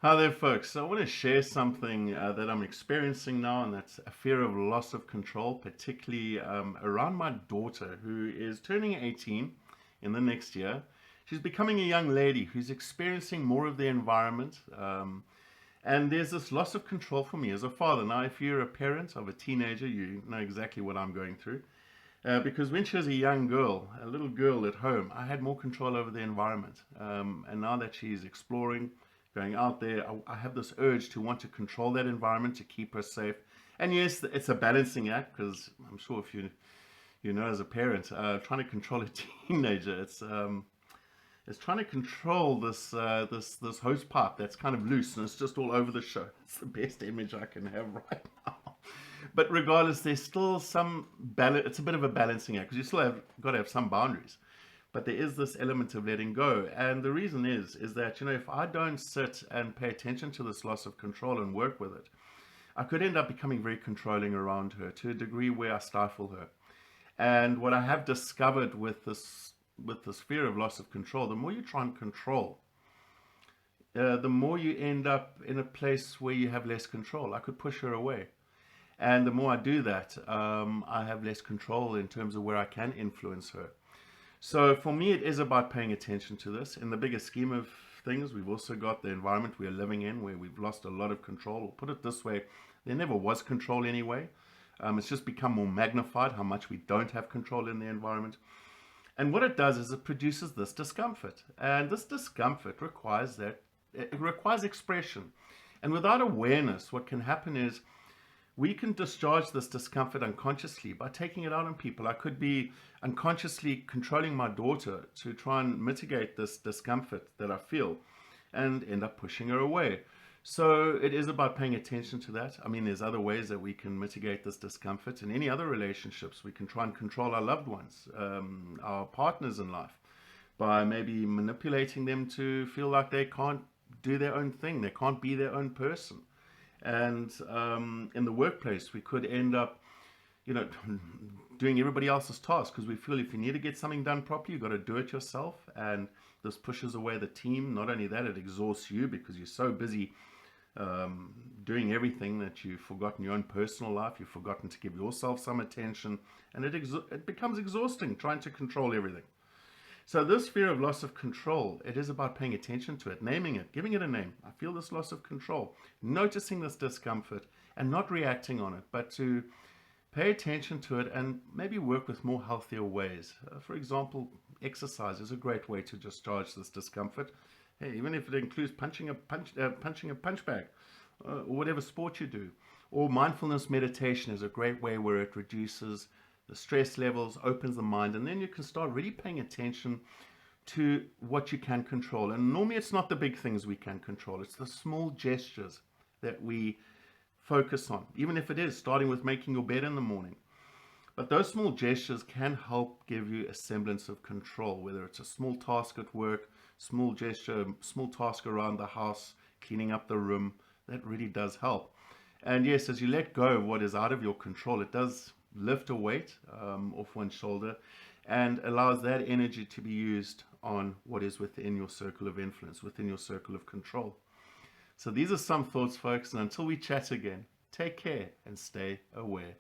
Hi there, folks. So I want to share something that I'm experiencing now, and that's a fear of loss of control, particularly around my daughter, who is turning 18 in the next year. She's becoming a young lady who's experiencing more of the environment, and there's this loss of control for me as a father. Now, if you're a parent of a teenager, you know exactly what I'm going through. Because when she was a young girl, a little girl at home, I had more control over the environment. And now that she's exploring, going out there, I have this urge to want to control that environment to keep her safe. And yes, it's a balancing act because I'm sure if you know as a parent, trying to control a teenager, it's trying to control this hose pipe that's kind of loose and it's just all over the show. It's the best image I can have right now. But regardless, there's still some balance. It's a bit of a balancing act because you still have got to have some boundaries. But there is this element of letting go, and the reason is that if I don't sit and pay attention to this loss of control and work with it, I could end up becoming very controlling around her to a degree where I stifle her. And what I have discovered with this fear of loss of control, the more you try and control, the more you end up in a place where you have less control. I could push her away. And the more I do that, I have less control in terms of where I can influence her. So for me, it is about paying attention to this. In the bigger scheme of things, we've also got the environment we are living in where we've lost a lot of control. Or put it this way, there never was control anyway. It's just become more magnified how much we don't have control in the environment. And what it does is it produces this discomfort. And this discomfort requires it requires expression. And without awareness, what can happen is we can discharge this discomfort unconsciously by taking it out on people. I could be unconsciously controlling my daughter to try and mitigate this discomfort that I feel and end up pushing her away. So it is about paying attention to that. I mean, there's other ways that we can mitigate this discomfort. In any other relationships, we can try and control our loved ones, our partners in life, by maybe manipulating them to feel like they can't do their own thing, they can't be their own person. And in the workplace, we could end up, you know, doing everybody else's task because we feel if you need to get something done properly, you've got to do it yourself. And this pushes away the team. Not only that, it exhausts you because you're so busy doing everything that you've forgotten your own personal life. You've forgotten to give yourself some attention. And it becomes exhausting trying to control everything. So this fear of loss of control, it is about paying attention to it, naming it, giving it a name. I feel this loss of control, noticing this discomfort and not reacting on it, but to pay attention to it and maybe work with more healthier ways. For example, exercise is a great way to discharge this discomfort. Hey, even if it includes punching a punch bag, or whatever sport you do. Or mindfulness meditation is a great way where it reduces the stress levels, opens the mind, and then you can start really paying attention to what you can control. And normally it's not the big things we can control, it's the small gestures that we focus on, even if it is starting with making your bed in the morning. But those small gestures can help give you a semblance of control, whether it's a small task at work, small gesture, small task around the house, cleaning up the room. That really does help. And yes, as you let go of what is out of your control, it does lift a weight off one's shoulder and allows that energy to be used on what is within your circle of influence, within your circle of control. So these are some thoughts, folks, and until we chat again, take care and stay aware.